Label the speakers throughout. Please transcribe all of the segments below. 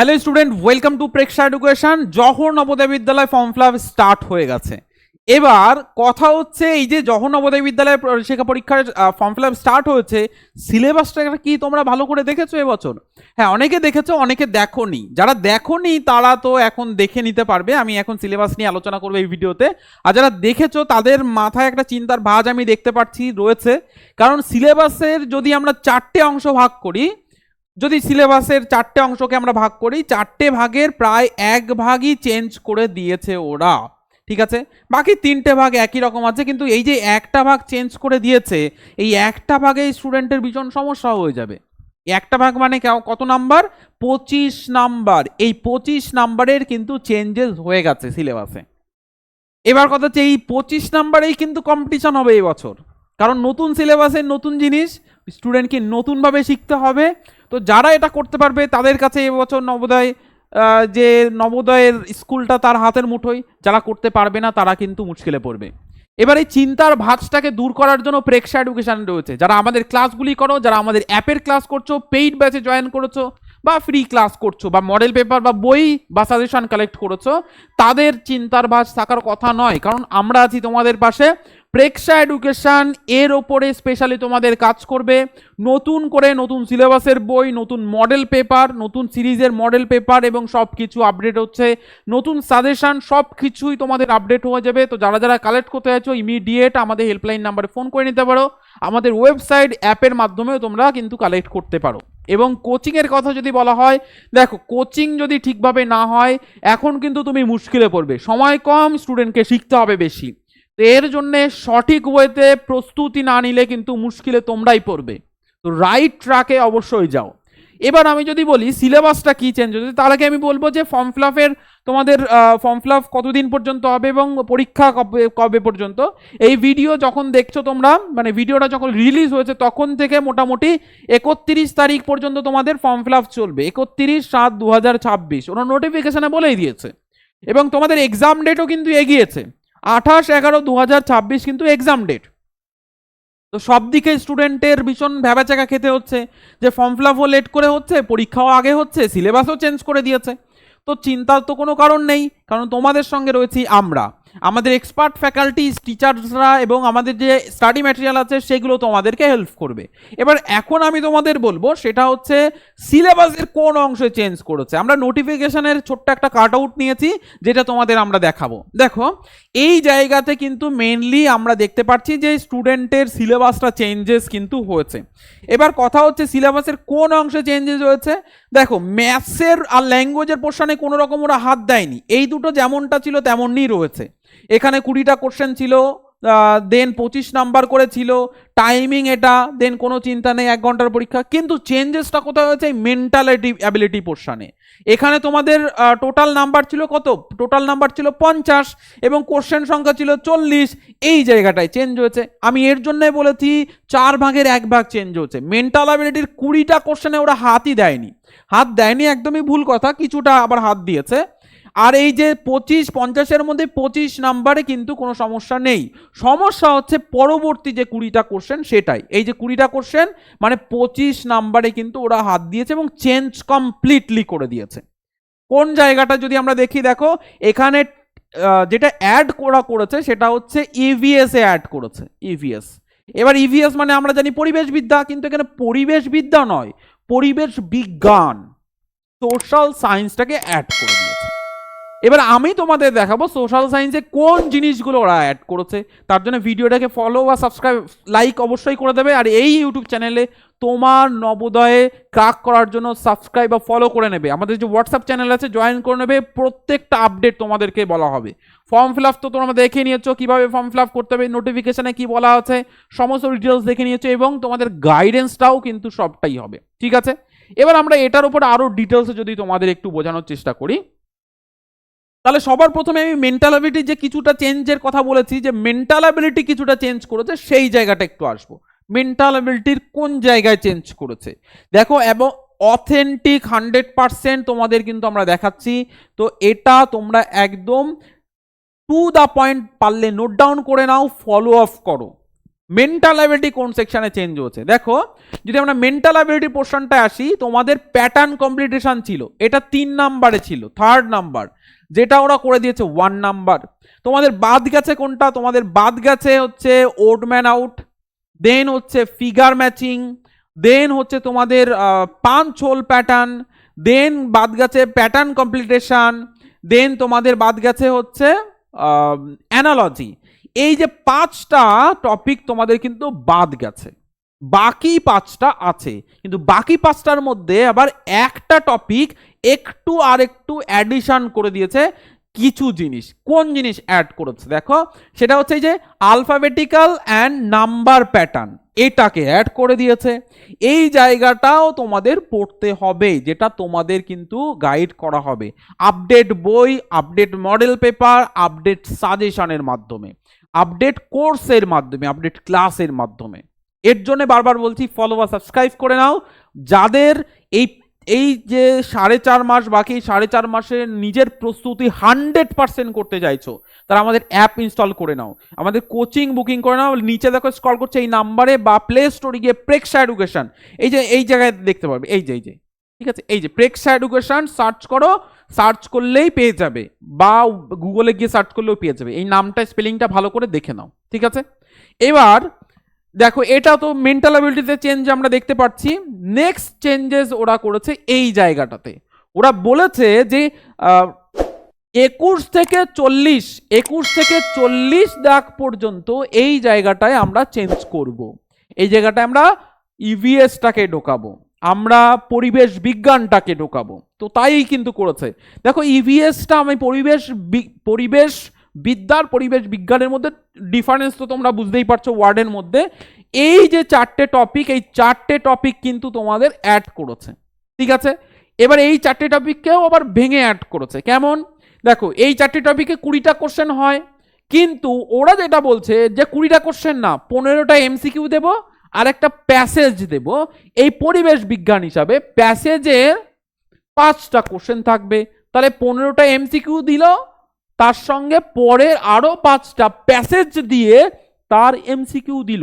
Speaker 1: Hello student, welcome to Preksha education. Jawahar Navodaya বিদ্যালয় form fill up start হয়ে গেছে। এবার কথা হচ্ছে, এই যে জওহর নবোদয় বিদ্যালয় শিক্ষা পরীক্ষার ফর্ম ফিল আপ স্টার্ট হয়েছে, সিলেবাসটা কি তোমরা ভালো করে দেখেছো এবছর? হ্যাঁ, অনেকে দেখেছো, অনেকে দেখোনি। যারা দেখোনি তারা তো এখন দেখে নিতে পারবে। আমি এখন সিলেবাস নিয়ে আলোচনা করবো এই ভিডিওতে। আর যারা দেখেছো তাদের মাথায় একটা চিন্তার ভাঁজ আমি দেখতে পাচ্ছি রয়েছে। কারণ সিলেবাসের যদি আমরা চারটে অংশ ভাগ করি, যদি সিলেবাসের চারটে অংশকে আমরা ভাগ করি, চারটে ভাগের প্রায় এক ভাগই চেঞ্জ করে দিয়েছে ওরা, ঠিক আছে? বাকি তিনটে ভাগ একই রকম আছে, কিন্তু এই যে একটা ভাগ চেঞ্জ করে দিয়েছে, এই একটা ভাগে স্টুডেন্টের ভীষণ সমস্যা হয়ে যাবে। একটা ভাগ মানে কত নাম্বার? 25 নাম্বার। এই 25 নাম্বারের কিন্তু চেঞ্জেস হয়ে গেছে সিলেবাসে। এবার কথা হচ্ছে, এই 25 নাম্বারেই কিন্তু কম্পিটিশন হবে এই বছর। কারণ নতুন সিলেবাসের নতুন জিনিস স্টুডেন্টকে নতুনভাবে শিখতে হবে। তো যারা এটা করতে পারবে তাদের কাছে এবছর নবোদয়, যে নবোদয়ের স্কুলটা তার হাতের মুঠোয়। যারা করতে পারবে না তারা কিন্তু মুশকিলে পড়বে। এবার এই চিন্তার ভাঁজটাকে দূর করার জন্য প্রেক্ষা এডুকেশন রয়েছে। যারা আমাদের ক্লাসগুলি করো, যারা আমাদের অ্যাপের ক্লাস করছো, পেইড ব্যাচে জয়েন করেছো, বা ফ্রি ক্লাস করছো, বা মডেল পেপার বা বই বা সাজেশন কালেক্ট করেছো, তাদের চিন্তার ভাঁজ থাকার কথা নয়। কারণ আমরা আছি তোমাদের পাশে। প্রেক্ষা এডুকেশন এর ওপরে স্পেশালি তোমাদের কাজ করবে। নতুন করে নতুন সিলেবাসের বই, নতুন মডেল পেপার, নতুন সিরিজের মডেল পেপার এবং সব কিছু আপডেট হচ্ছে। নতুন সাজেশন সব কিছুই তোমাদের আপডেট হয়ে যাবে। তো যারা যারা কালেক্ট করতে চাইছো, ইমিডিয়েট আমাদের হেল্পলাইন নাম্বারে ফোন করে নিতে পারো। আমাদের ওয়েবসাইট অ্যাপের মাধ্যমেও তোমরা কিন্তু কালেক্ট করতে পারো। এবং কোচিংয়ের কথা যদি বলা হয়, দেখো, কোচিং যদি ঠিকভাবে না হয় এখন কিন্তু তুমি মুশকিলে পড়বে। সময় কম, স্টুডেন্টকে শিখতে হবে বেশি। তো এর জন্য সঠিক ওয়েতে প্রস্তুতি না নিলে কিন্তু মুশকিলে তোমরাই পড়বে। তো রাইট ট্র্যাকে অবশ্যই যাও। এবার আমি যদি বলি সিলেবাসটা কি চেঞ্জ হয়েছে, তার আগে আমি বলবো যে ফর্ম ফিল আপের তোমাদের ফর্ম ফিল আপ কতদিন পর্যন্ত হবে এবং পরীক্ষা কবে কবে পর্যন্ত। এই ভিডিও যখন দেখছো তোমরা, মানে ভিডিওটা যখন রিলিজ হয়েছে তখন থেকে মোটামুটি 31 তারিখ পর্যন্ত তোমাদের ফর্ম ফিল আপ চলবে। 31/7/2026 ওরা নোটিফিকেশনে বলেই দিয়েছে। এবং তোমাদের এক্সাম ডেটও কিন্তু এগিয়েছে। 28/11/2026 কিন্তু এক্সাম ডেট। তো সব দিকে স্টুডেন্টের ভীষণ ভ্যাবাচাকা খেতে হচ্ছে যে ফর্ম ফিল আপও লেট করে হচ্ছে, পরীক্ষাও আগে হচ্ছে, সিলেবাসও চেঞ্জ করে দিয়েছে। তো চিন্তার তো কোনো কারণ নেই, কারণ তোমাদের সঙ্গে রয়েছি আমরা। আমাদের এক্সপার্ট ফ্যাকাল্টিজ, টিচার্সরা এবং আমাদের যে স্টাডি ম্যাটেরিয়াল আছে সেগুলো তোমাদেরকে হেল্প করবে। এবার এখন আমি তোমাদের বলবো সেটা হচ্ছে সিলেবাসের কোন অংশে চেঞ্জ করেছে। আমরা নোটিফিকেশনের ছোট্ট একটা কাট আউট নিয়েছি, যেটা তোমাদের আমরা দেখাবো। দেখো, এই জায়গাতে কিন্তু মেনলি আমরা দেখতে পাচ্ছি যে স্টুডেন্টের সিলেবাসটা চেঞ্জেস কিন্তু হয়েছে। এবার কথা হচ্ছে সিলেবাসের কোন অংশে চেঞ্জেস হয়েছে। দেখো, ম্যাথসের আর ল্যাঙ্গুয়েজের পোর্শনে কোনো রকম ওরা হাত দেয়নি। এই দুটো যেমনটা ছিল তেমনই রয়েছে। এখানে 20টা কোশ্চেন ছিল, দেন 25 নাম্বার করে ছিল, টাইমিং এটা, দেন কোনো চিন্তা নেই, 1 ঘন্টার পরীক্ষা। কিন্তু চেঞ্জেসটা কোথায় হয়েছে? মেন্টালিটি অ্যাবিলিটি পোর্শনে। এখানে তোমাদের টোটাল নাম্বার ছিল কত? টোটাল নাম্বার ছিল 50 এবং কোশ্চেন সংখ্যা ছিল 40। এই জায়গাটায় চেঞ্জ হয়েছে। আমি এর জন্য বলেছি 4 ভাগের 1 ভাগ চেঞ্জ হয়েছে। মেন্টাল অ্যাবিলিটির 20টা কোশ্চেনে ওরা হাতই দেয়নি। হাত দেয়নি একদমই ভুল কথা, কিছুটা আবার হাত দিয়েছে। আর এই যে 50-50-এর মধ্যে 25 নাম্বারে কিন্তু কোনো সমস্যা নেই। সমস্যা হচ্ছে পরবর্তী যে 20টা কোশ্চেন, সেটাই। এই যে 20টা কোশ্চেন মানে 25 নাম্বারে কিন্তু ওরা হাত দিয়েছে এবং চেঞ্জ কমপ্লিটলি করে দিয়েছে। কোন জায়গাটা যদি আমরা দেখি, দেখো এখানে যেটা অ্যাড করেছে সেটা হচ্ছে ইভিএস এ অ্যাড করেছে। ইভিএস, এবার ইভিএস মানে আমরা জানি পরিবেশবিদ্যা, কিন্তু এখানে পরিবেশবিদ্যা নয়, পরিবেশ বিজ্ঞান, সোশ্যাল সায়েন্সটাকে অ্যাড করে দিয়েছে। এবার আমি তোমাদের দেখাবো সোশ্যাল সায়েন্সে কোন জিনিসগুলো ওরা অ্যাড করেছে। তার জন্য ভিডিওটাকে ফলো বা সাবস্ক্রাইব, লাইক অবশ্যই করে দেবে। আর এই ইউটিউব চ্যানেলে তোমার নবোদয়ে ক্র্যাক করার জন্য সাবস্ক্রাইব বা ফলো করে নেবে। আমাদের যে হোয়াটসঅ্যাপ চ্যানেল আছে জয়েন করে নেবে। প্রত্যেকটা আপডেট তোমাদেরকে বলা হবে। ফর্ম ফিল আপ তো তোমরা দেখে নিয়েছো, কীভাবে ফর্ম ফিল আপ করতে হবে, নোটিফিকেশনে কি বলা আছে, সমস্ত ডিটেলস দেখে নিয়েছো এবং তোমাদের গাইডেন্সটাও কিন্তু সবটাই হবে, ঠিক আছে? এবার আমরা এটার উপর আরও ডিটেলসে যদি তোমাদের একটু বোঝানোর চেষ্টা করি, তাহলে সবার প্রথমে আমি মেন্টাল অ্যাবিলিটি যে কিছুটা চেঞ্জের কথা বলেছি, যে মেন্টাল অ্যাবিলিটি কিছুটা চেঞ্জ করেছে, সেই জায়গাটা একটু আসবো। মেন্টাল অ্যাবিলিটির কোন জায়গায় চেঞ্জ করেছে দেখো, এবং অথেন্টিক 100% তোমাদের কিন্তু আমরা দেখাচ্ছি। তো এটা তোমরা একদম টু দ্য পয়েন্ট পারলে নোট ডাউন করে নাও, ফলো আপ করো। মেন্টাল অ্যাবিলিটি কোন সেকশনে চেঞ্জ হচ্ছে দেখো, যদি আমরা মেন্টাল অ্যাবিলিটি পোর্শনটায় আসি, তোমাদের প্যাটার্ন কমপ্লিটেশন ছিল, এটা 3 নাম্বারে ছিল, 3rd নাম্বার, যেটা ওরা করে দিয়েছে 1 নাম্বার। তোমাদের বাদ গেছে কোনটা, তোমাদের বাদ গেছে হচ্ছে ওড ম্যান আউট, দেন হচ্ছে ফিগার ম্যাচিং, দেন হচ্ছে তোমাদের পাঞ্চ হোল প্যাটার্ন, দেন বাদ গেছে প্যাটার্ন কমপ্লিটেশন, দেন তোমাদের বাদ গেছে হচ্ছে অ্যানালজি। এই যে 5টা টপিক তোমাদের কিন্তু বাদ গেছে, বাকি 5টা আছে, কিন্তু বাকি 5টার মধ্যে আবার একটা টপিক একটু আর একটু অ্যাডিশন করে দিয়েছে কিছু জিনিস। কোন জিনিস অ্যাড করেছে দেখো, সেটা হচ্ছে এই যে আলফাবেটিক্যাল অ্যান্ড নাম্বার প্যাটার্ন, এটাকে অ্যাড করে দিয়েছে। এই জায়গাটাও তোমাদের পড়তে হবে, যেটা তোমাদের কিন্তু গাইড করা হবে আপডেট বই, আপডেট মডেল পেপার, আপডেট সাজেশনের মাধ্যমে, আপডেট কোর্সের মাধ্যমে, আপডেট ক্লাসের মাধ্যমে। এর জন্য বারবার বলছি ফলো বা সাবস্ক্রাইব করে নাও। যাদের এই এই যে 4.5 মাস বাকি, 4.5 মাসে নিজের প্রস্তুতি 100% করতে চাইছো, তারা আমাদের অ্যাপ ইনস্টল করে নাও, আমাদের কোচিং বুকিং করে নাও। নিচে দেখো স্ক্রল করছে এই নাম্বারে, বা প্লে স্টোরে গিয়ে প্রেক্ষা এডুকেশন, এই যে এই জায়গায় দেখতে পারবে, এই যে ঠিক আছে, এই যে প্রেক্ষা এডুকেশন সার্চ করো, সার্চ করলেই পেয়ে যাবে, বা গুগলে গিয়ে সার্চ করলেও পেয়ে যাবে। এই নামটা স্পেলিংটা ভালো করে দেখে নাও, ঠিক আছে। এবার দেখো, এটা তো মেন্টাল অ্যাবিলিটিতে চেঞ্জ আমরা দেখতে পাচ্ছি। নেক্সট চেঞ্জেস ওরা করেছে এই জায়গাটাতে, ওরা বলেছে যে 21 থেকে 40 দাগ পর্যন্ত এই জায়গাটায় আমরা চেঞ্জ করব। এই জায়গাটায় আমরা ইভিএসটাকে ঢোকাবো, আমরা পরিবেশ বিজ্ঞানটাকে ঢোকাবো। তো তাই কিন্তু করেছে। দেখো ইভিএসটা, আমি পরিবেশ বিদ্যার পরিবেশ বিজ্ঞানের মধ্যে ডিফারেন্স তো তোমরা বুঝতেই পারছো ওয়ার্ডের মধ্যে। এই যে 4টে টপিক, এই 4টে টপিক কিন্তু তোমাদের অ্যাড করেছে, ঠিক আছে। এবার এই 4টে টপিককেও আবার ভেঙে অ্যাড করেছে। কেমন দেখো, এই 4টে টপিকে 20টা কোশ্চেন হয়, কিন্তু ওরা যেটা বলছে যে 20টা কোশ্চেন না, 15টা এমসিকিউ দেব আর একটা প্যাসেজ দেব। এই পরিবেশ বিজ্ঞান হিসাবে প্যাসেজের 5টা কোশ্চেন থাকবে, তাহলে 15টা এমসিকিউ দিল, তার সঙ্গে পরের আরো 5টা প্যাসেজ দিয়ে তার এমসিকিউ দিল,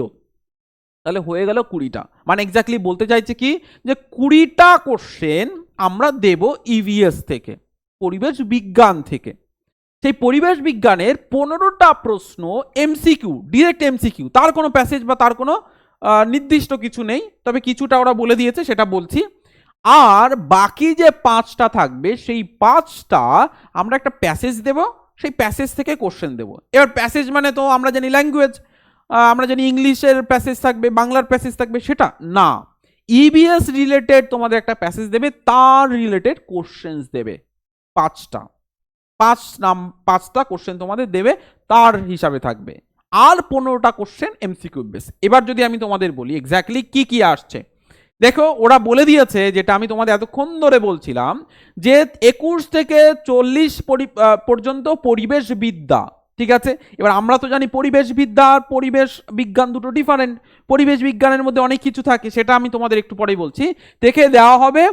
Speaker 1: তাহলে হয়ে গেল 20টা। মানে এক্স্যাক্টলি বলতে চাইছে কি, যে 20টা কোশ্চেন আমরা দেব ইভিএস থেকে, পরিবেশ বিজ্ঞান থেকে। সেই পরিবেশ বিজ্ঞানের 15টা প্রশ্ন এমসিকিউ, ডিরেক্ট এমসিকিউ, তার কোনো প্যাসেজ বা তার কোনো নির্দিষ্ট কিছু নেই, তবে কিছুটা ওরা বলে দিয়েছে, সেটা বলছি। আর বাকি যে 5টা থাকবে, সেই 5টা আমরা একটা প্যাসেজ দেব, সেই প্যাসেজ থেকে কোশ্চেন দেব। এবার প্যাসেজ মানে তো আমরা জানি ল্যাঙ্গুয়েজ, আমরা জানি ইংলিশের প্যাসেজ থাকবে, বাংলার প্যাসেজ থাকবে, সেটা না, ইবিএস রিলেটেড তোমাদের একটা প্যাসেজ দেবে, তার রিলেটেড কোশ্চেন্স দেবে 5টা, 5টা কোশ্চেন তোমাদের দেবে, তার হিসাবে থাকবে। আর 15টা কোশ্চেন এমসিকিউ বেস। এবার যদি আমি তোমাদের বলি এক্স্যাক্টলি কি কি আসছে, দেখো ওরা বলে দিয়েছে, যেটা আমি তোমাদের এতক্ষণ ধরে বলছিলাম, যে 21 থেকে 40 পর্যন্ত পরিবেশ বিদ্যা, ঠিক আছে। এবার আমরা তো জানি পরিবেশ বিদ্যা আর পরিবেশ বিজ্ঞান দুটো ডিফারেন্ট, পরিবেশ বিজ্ঞানের মধ্যে অনেক কিছু থাকে, সেটা আমি তোমাদের একটু পরেই বলছি। দেখে দেওয়া হবে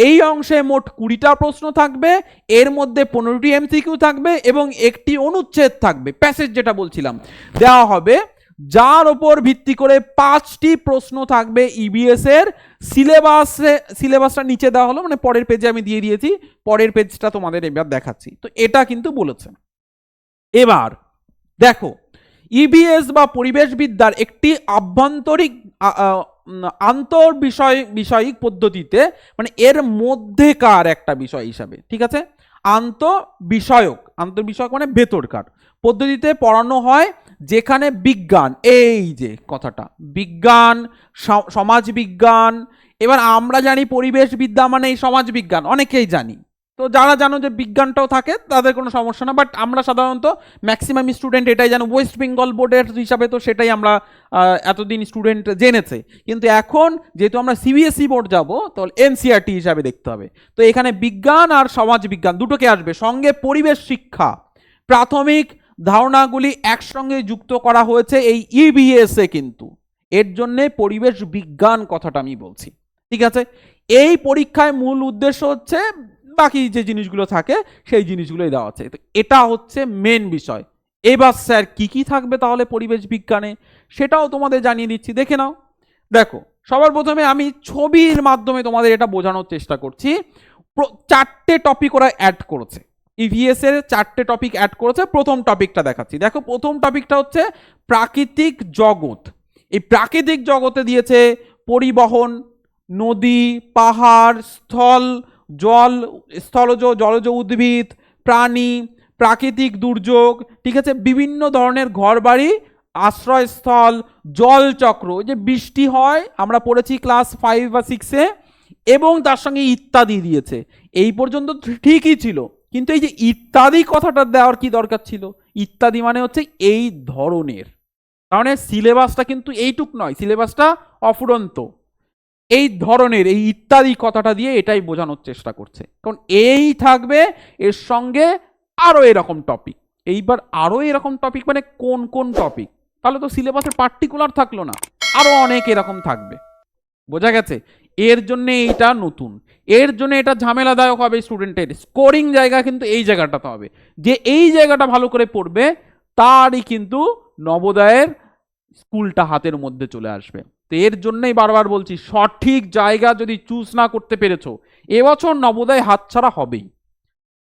Speaker 1: এই অংশে মোট 20টা প্রশ্ন থাকবে, এর মধ্যে 15টি এমসিকিউ থাকবে এবং একটি অনুচ্ছেদ থাকবে, প্যাসেজ যেটা বলছিলাম দেওয়া হবে, যার ওপর ভিত্তি করে 5টি প্রশ্ন থাকবে ইবিএস এর। সিলেবাসটা নিচে দেওয়া হলো, মানে পরের পেজে আমি দিয়ে দিয়েছি, পরের পেজটা তোমাদের এবার দেখাচ্ছি। তো এটা কিন্তু বলেছে। এবার দেখো, ইবিএস বা পরিবেশ বিদ্যার একটি আভ্যন্তরিক আন্তর বিষয়িক পদ্ধতিতে, মানে এর মধ্যেকার একটা বিষয় হিসাবে, ঠিক আছে, আন্তঃবিষয়ক মানে ভেতরকার পদ্ধতিতে পড়ানো হয়, যেখানে বিজ্ঞান, এই যে কথাটা বিজ্ঞান, সমাজ বিজ্ঞান, এবার আমরা জানি পরিবেশ বিদ্যা মানে এই সমাজ বিজ্ঞান, অনেকেই জানি, তো যারা জানো যে বিজ্ঞানটাও থাকে তাদের কোনো সমস্যা না, বাট আমরা সাধারণত ম্যাক্সিমাম স্টুডেন্ট এটাই জানো, ওয়েস্ট বেঙ্গল বোর্ডের হিসাবে তো সেটাই আমরা এতদিন স্টুডেন্ট জেনেছে। কিন্তু এখন যেহেতু আমরা সিবিএসই বোর্ড যাব, তাহলে এনসিআরটি হিসাবে দেখতে হবে। তো এখানে বিজ্ঞান আর সমাজ বিজ্ঞান দুটোকে আসবে, সঙ্গে পরিবেশ শিক্ষা, প্রাথমিক ধারণাগুলি একসঙ্গে যুক্ত করা হয়েছে এই ইবিএস এ, কিন্তু এর জন্যে পরিবেশ বিজ্ঞান কথাটা আমি বলছি, ঠিক আছে। এই পরীক্ষায় মূল উদ্দেশ্য হচ্ছে বাকি যে জিনিসগুলো থাকে সেই জিনিসগুলোই দেওয়া আছে। তো এটা হচ্ছে মেন বিষয়। এবার স্যার কি কি থাকবে তাহলে পরিবেশ বিজ্ঞানে, সেটাও তোমাদের জানিয়ে দিচ্ছি, দেখে নাও। দেখো সবার প্রথমে আমি ছবির মাধ্যমে তোমাদের এটা বোঝানোর চেষ্টা করছি। 4টে টপিক ওরা অ্যাড করেছে, ইভিএস এর 4টে টপিক অ্যাড করেছে। প্রথম টপিকটা দেখাচ্ছি, দেখো প্রথম টপিকটা হচ্ছে প্রাকৃতিক জগৎ। এই প্রাকৃতিক জগতে দিয়েছে পরিবহন, নদী, পাহাড়, স্থল, জল, স্থলজ জলজ উদ্ভিদ, প্রাণী, প্রাকৃতিক দুর্যোগ, ঠিক আছে, বিভিন্ন ধরনের ঘরবাড়ি, আশ্রয়স্থল, জলচক্র, যে বৃষ্টি হয় আমরা পড়েছি ক্লাস 5 বা 6-এ, এবং তার সঙ্গে ইত্যাদি দিয়েছে। এই পর্যন্ত ঠিকই ছিল, কিন্তু এই যে ইত্যাদি কথাটা দেওয়ার কি দরকার ছিল? ইত্যাদি মানে হচ্ছে এই ধরনের, কারণ সিলেবাসটা কিন্তু এইটুক নয়, সিলেবাসটা অফুরন্ত। এই ধরনের, এই ইত্যাদি কথাটা দিয়ে এটাই বোঝানোর চেষ্টা করছে, কারণ এই থাকবে এর সঙ্গে আরো এরকম টপিক। এইবার আরো এরকম টপিক মানে কোন কোন টপিক? তাহলে তো সিলেবাসের পার্টিকুলার থাকলো না, আরো অনেক এরকম থাকবে। বোঝা গেছে? এর জন্য এইটা নতুন, এর জন্য এটা ঝামেলাদায়ক হবে স্টুডেন্টের। স্কোরিং জায়গা কিন্তু এই জায়গাটাতে হবে, যে এই জায়গাটা ভালো করে পড়বে তারই কিন্তু নবোদয়ের স্কুলটা হাতের মধ্যে চলে আসবে। তো এর জন্যই বারবার বলছি, সঠিক জায়গা যদি চুজ না করতে পেরেছো, এবছর নবোদয় হাতছাড়া হবেই।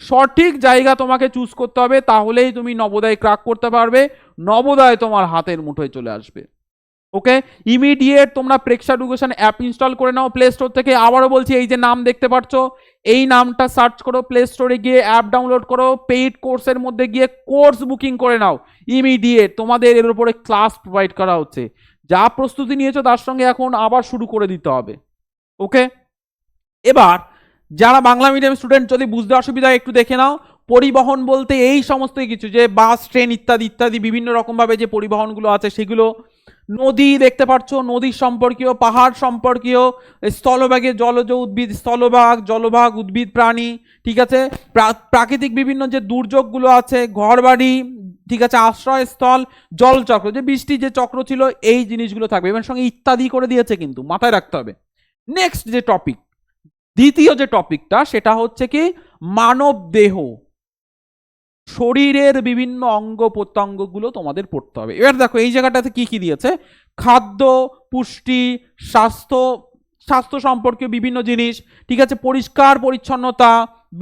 Speaker 1: সঠিক জায়গা তোমাকে চুজ করতে হবে, তাহলেই তুমি নবোদয় ক্র্যাক করতে পারবে, নবোদয় তোমার হাতের মুঠোয় চলে আসবে। ওকে, ইমিডিয়েট তোমরা প্রেক্ষা এডুকেশন অ্যাপ ইনস্টল করে নাও প্লে স্টোর থেকে। আবারও বলছি, এই যে নাম দেখতে পাচ্ছ, এই নামটা সার্চ করো, প্লে স্টোরে গিয়ে অ্যাপ ডাউনলোড করো, পেইড কোর্সের মধ্যে গিয়ে কোর্স বুকিং করে নাও ইমিডিয়েট। তোমাদের এর উপরে ক্লাস প্রোভাইড করা হচ্ছে, যা প্রস্তুতি নিয়েছো তার সঙ্গে এখন আবার শুরু করে দিতে হবে। ওকে, এবার যারা বাংলা মিডিয়াম স্টুডেন্ট, যদি বুঝতে অসুবিধা একটু দেখে নাও। পরিবহন বলতে এই সমস্ত কিছু, যে বাস, ট্রেন ইত্যাদি ইত্যাদি বিভিন্ন রকমভাবে যে পরিবহনগুলো আছে সেগুলো। নদী দেখতে পাচ্ছ, নদীর সম্পর্কীয়, পাহাড় সম্পর্কীয়, স্থলভাগে জলজ উদ্ভিদ, স্থলভাগ, জলভাগ, উদ্ভিদ, প্রাণী, ঠিক আছে, প্রাকৃতিক বিভিন্ন যে দুর্যোগগুলো আছে, ঘরবাড়ি, ঠিক আছে, আশ্রয়স্থল, জলচক্র, যে বৃষ্টি যে চক্র ছিল, এই জিনিসগুলো থাকবে। এবার সঙ্গে ইত্যাদি করে দিয়েছে, কিন্তু মাথায় রাখতে হবে। নেক্সট যে টপিক, দ্বিতীয় যে টপিকটা, সেটা হচ্ছে কি মানব দেহ, শরীরের বিভিন্ন অঙ্গ প্রত্যঙ্গগুলো তোমাদের পড়তে হবে। এবার দেখো এই জায়গাটাতে কি কি দিয়েছে, খাদ্য, পুষ্টি, স্বাস্থ্য, স্বাস্থ্য সম্পর্কে বিভিন্ন জিনিস, ঠিক আছে, পরিষ্কার পরিচ্ছন্নতা,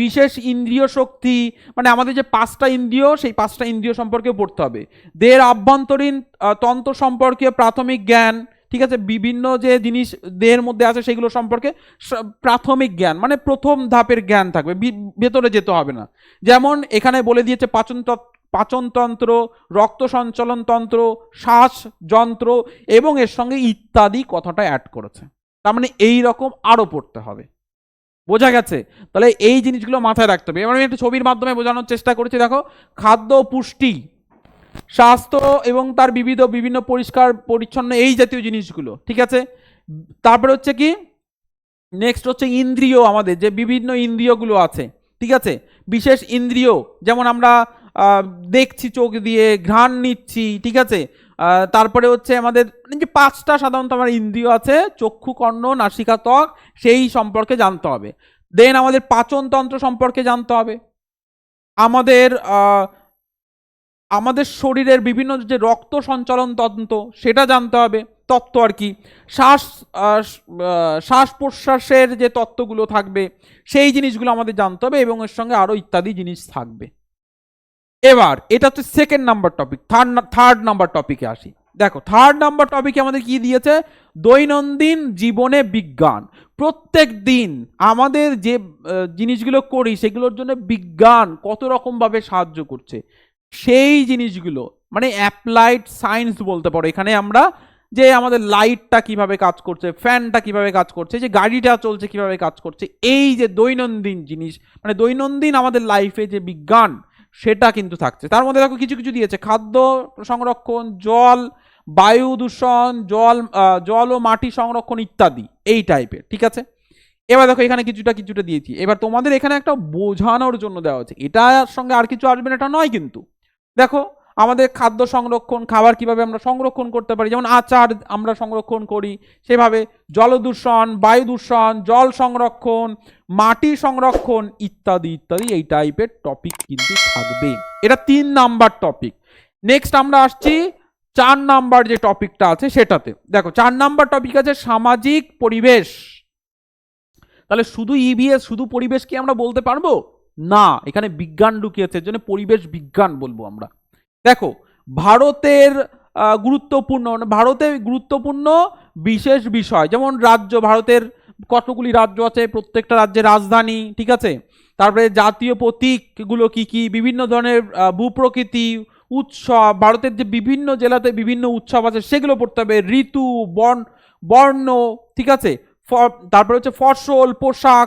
Speaker 1: বিশেষ ইন্দ্রিয় শক্তি, মানে আমাদের যে 5টা ইন্দ্রিয়, সেই 5টা ইন্দ্রিয় সম্পর্কে পড়তে হবে। দেহের আভ্যন্তরীণ তন্ত্র সম্পর্কে প্রাথমিক জ্ঞান, ঠিক আছে, বিভিন্ন যে জিনিস দেহের মধ্যে আছে সেগুলো সম্পর্কে প্রাথমিক জ্ঞান, মানে প্রথম ধাপের জ্ঞান থাকবে, ভেতরে যেতে হবে না। যেমন এখানে বলে দিয়েছে পাচনতন্ত্র, রক্ত সঞ্চালন তন্ত্র, শ্বাস যন্ত্র, এবং এর সঙ্গে ইত্যাদি কথাটা অ্যাড করেছে। তার মানে এই রকম আরো পড়তে হবে। বোঝা গেছে? তাহলে এই জিনিসগুলো মাথায় রাখতে হবে। এবার আমি একটা ছবির মাধ্যমে বোঝানোর চেষ্টা করেছি। দেখো, খাদ্য, পুষ্টি, স্বাস্থ্য এবং তার বিভিন্ন পরিষ্কার পরিচ্ছন্ন এই জাতীয় জিনিসগুলো, ঠিক আছে। তারপরে হচ্ছে কি, নেক্সট হচ্ছে ইন্দ্রিয়, আমাদের যে বিভিন্ন ইন্দ্রিয়গুলো আছে, ঠিক আছে, বিশেষ ইন্দ্রিয়, যেমন আমরা দেখছি চোখ দিয়ে, ঘ্রাণ নিচ্ছি, ঠিক আছে। তারপরে হচ্ছে আমাদের যে 5টা সাধারণত আমার ইন্দ্রিয় আছে, চক্ষু, কর্ণ, নাসিকা, ত্বক, সেই সম্পর্কে জানতে হবে। দেন আমাদের পাচনতন্ত্র সম্পর্কে জানতে হবে। আমাদের আমাদের শরীরের বিভিন্ন যে রক্ত সঞ্চালন তন্ত্র, সেটা জানতে হবে, তত্ত্ব আর কি। শ্বাস প্রশ্বাসের যে তত্ত্বগুলো থাকবে, সেই জিনিসগুলো আমাদের জানতে হবে, এবং এর সঙ্গে আরো ইত্যাদি জিনিস থাকবে। এবার এটা হচ্ছে second number topic. Third number টপিকে আসি। দেখো, থার্ড নাম্বার টপিকে আমাদের কি দিয়েছে, দৈনন্দিন জীবনে বিজ্ঞান। প্রত্যেক দিন আমাদের যে জিনিসগুলো করি, সেগুলোর জন্য বিজ্ঞান কত রকম ভাবে সাহায্য করছে, সেই জিনিসগুলো, মানে অ্যাপ্লাইড সায়েন্স বলতে পারো। এখানে আমরা যে আমাদের লাইটটা কিভাবে কাজ করছে, ফ্যানটা কিভাবে কাজ করছে, যে গাড়িটা চলছে কিভাবে কাজ করছে, এই যে দৈনন্দিন জিনিস, মানে দৈনন্দিন আমাদের লাইফে যে বিজ্ঞান, সেটা কিন্তু থাকছে। তার মধ্যে দেখো কিছু কিছু দিয়েছে, খাদ্য সংরক্ষণ, জল, বায়ু দূষণ, জল ও মাটি সংরক্ষণ ইত্যাদি, এই টাইপের, ঠিক আছে। এবার দেখো এখানে কিছুটা কিছুটা দিয়েছি। এবার তোমাদের এখানে একটা বোঝানোর জন্য দেওয়া হচ্ছে, এটার সঙ্গে আর কিছু আসবে না এটা নয়, কিন্তু দেখো আমাদের খাদ্য সংরক্ষণ, খাবার কিভাবে আমরা সংরক্ষণ করতে পারি, যেমন আচার আমরা সংরক্ষণ করি, সেভাবে জল দূষণ, বায়ু দূষণ, জল সংরক্ষণ, মাটি সংরক্ষণ ইত্যাদি ইত্যাদি, এই টাইপের টপিক কিন্তু থাকবে। এটা 3 নাম্বার টপিক। নেক্সট আমরা আসছি 4 নাম্বার যে টপিকটা আছে সেটাতে দেখো 4 নাম্বার টপিক আছে সামাজিক পরিবেশ। তাহলে শুধু ইভিএস শুধু পরিবেশ কি আমরা বলতে পারবো না, এখানে বিজ্ঞান ঢুকিয়েছে, এর জন্য পরিবেশ বিজ্ঞান বলবো আমরা। দেখো ভারতের গুরুত্বপূর্ণ বিশেষ বিষয়, যেমন রাজ্য, ভারতের কতগুলি রাজ্য আছে, প্রত্যেকটা রাজ্যের রাজধানী, ঠিক আছে, তারপরে জাতীয় প্রতীকগুলো কি কি, বিভিন্ন ধরনের ভূপ্রকৃতি, উৎসব, ভারতের যে বিভিন্ন জেলাতে বিভিন্ন উৎসব আছে সেগুলো পড়তে হবে, ঋতু, বর্ণ, ঠিক আছে, তারপরে হচ্ছে ফসল, পোশাক,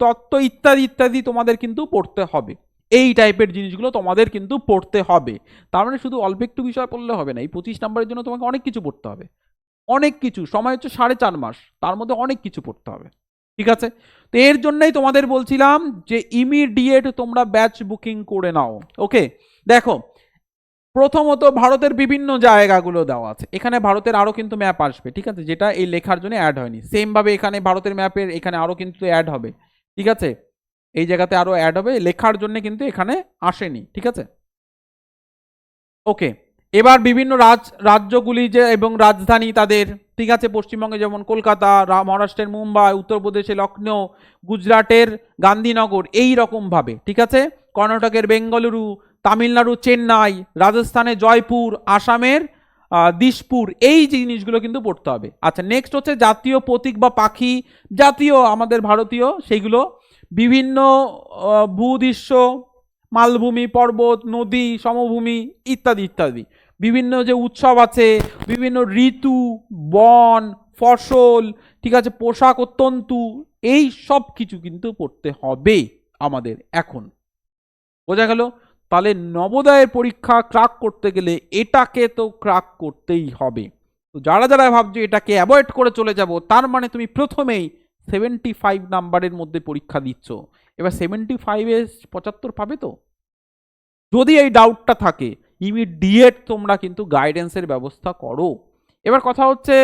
Speaker 1: তত্ত্ব ইত্যাদি ইত্যাদি তোমাদের কিন্তু পড়তে হবে। এই টাইপের জিনিসগুলো তোমাদের কিন্তু পড়তে হবে। তার মানে শুধু অল্প একটু বিষয় পড়লে হবে না, এই 25 নাম্বারের জন্য তোমাকে অনেক কিছু পড়তে হবে, অনেক কিছু। সময় হচ্ছে 4.5 মাস, তার মধ্যে অনেক কিছু পড়তে হবে, ঠিক আছে। তো এর জন্যই তোমাদের বলছিলাম যে ইমিডিয়েট তোমরা ব্যাচ বুকিং করে নাও। ওকে, দেখো প্রথমত ভারতের বিভিন্ন জায়গাগুলো দেওয়া আছে, এখানে ভারতের আরো কিন্তু ম্যাপ আসবে, ঠিক আছে, যেটা এই লেখার জন্য অ্যাড হয়নি। সেম ভাবে এখানে ভারতের ম্যাপের এখানে আরো কিন্তু অ্যাড হবে, ঠিক আছে, এই জায়গাতে আরো অ্যাড হবে, লেখার জন্য কিন্তু এখানে আসেনি, ঠিক আছে। ওকে, এবার বিভিন্ন রাজ্যগুলি যে এবং রাজধানী তাদের, ঠিক আছে, পশ্চিমবঙ্গে যেমন কলকাতা, মহারাষ্ট্রের মুম্বাই, উত্তরপ্রদেশে লখনৌ, গুজরাটের গান্ধীনগর, এই রকম ভাবে, ঠিক আছে, কর্ণাটকের বেঙ্গালুরু, তামিলনাড়ু চেন্নাই, রাজস্থানে জয়পুর, আসামের দিশপুর, এই জিনিসগুলো কিন্তু পড়তে হবে। আচ্ছা, নেক্সট হচ্ছে জাতীয় প্রতীক বা পাখি, জাতীয় আমাদের ভারতীয় সেইগুলো, বিভিন্ন ভূদৃশ্য, মালভূমি, পর্বত, নদী, সমভূমি ইত্যাদি ইত্যাদি, বিভিন্ন যে উৎসব আছে, বিভিন্ন ঋতু, বন, ফসল, ঠিক আছে, পোশাক ও তন্তু, এই সব কিছু কিন্তু পড়তে হবে আমাদের এখন। বোঝা গেল? তাহলে নবোদয়ের পরীক্ষা ক্রাক করতে গেলে এটাকে তো ক্রাক করতেই হবে। তো যারা যারা ভাবছো এটাকে অ্যাভয়েড করে চলে যাব, তার মানে তুমি প্রথমেই 75 নাম্বারের মধ্যে পরীক্ষা দিচ্ছ। এবার 75-এ 75 পাবে তো? যদি এই ডাউটটা থাকে ইমিডিয়েট তোমরা কিন্তু গাইডেন্সের ব্যবস্থা করো। এবার কথা হচ্ছে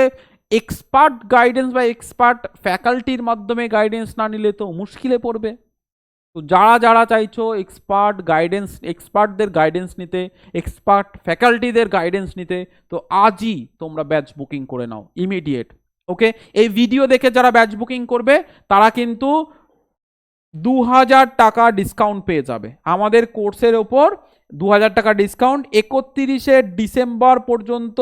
Speaker 1: এক্সপার্ট গাইডেন্স বা এক্সপার্ট ফ্যাকাল্টির মাধ্যমে গাইডেন্স না নিলে তো মুশকিলে পড়বে। তো যারা যারা চাইছো এক্সপার্টদের গাইডেন্স নিতে, এক্সপার্ট ফ্যাকাল্টিদের গাইডেন্স নিতে, তো আজই তোমরা ব্যাচ বুকিং করে নাও ইমিডিয়েট। ওকে, এই ভিডিও দেখে যারা ব্যাচ বুকিং করবে তারা কিন্তু 2000 টাকা ডিসকাউন্ট পেয়ে যাবে আমাদের কোর্সের ওপর। 2000 টাকা ডিসকাউন্ট 31শে ডিসেম্বর পর্যন্ত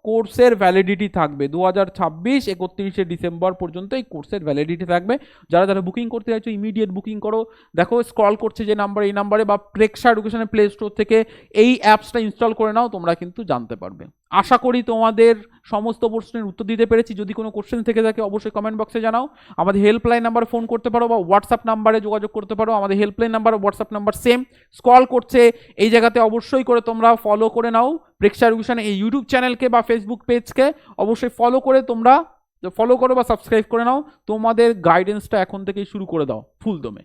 Speaker 1: কোর্সের ভ্যালিডিটি থাকবে। 2026 31শে ডিসেম্বর পর্যন্ত এই কোর্সের ভ্যালিডিটি থাকবে। যারা যারা বুকিং করতে চাইছো ইমিডিয়েট বুকিং করো। দেখো স্ক্রল করছে যে নাম্বার, এই নাম্বারে বা প্রেক্ষা এডুকেশনের প্লে স্টোর থেকে এই অ্যাপসটা ইনস্টল করে নাও, তোমরা কিন্তু জানতে পারবে। আশা করি তোমাদের সমস্ত প্রশ্নের উত্তর দিতে পেরেছি। যদি কোনো কোশ্চেন থেকে থাকে অবশ্যই কমেন্ট বক্সে জানাও। আমাদের হেল্পলাইন নাম্বারে ফোন করতে পারো বা হোয়াটসঅ্যাপ নাম্বারে যোগাযোগ করতে পারো। আমাদের হেল্পলাইন নাম্বার ও হোয়াটসঅ্যাপ নাম্বার সেম, স্ক্রল করছে এই জায়গাতে অবশ্যই করে তোমরা ফলো করে নাও। প্রেক্ষা এডুকেশন এই ইউটিউব চ্যানেলকে বা ফেসবুক পেজকে অবশ্যই ফলো করে তোমরা ফলো করো বা সাবস্ক্রাইব করে নাও। তোমাদের গাইডেন্সটা এখন থেকেই শুরু করে দাও ফুল দমে।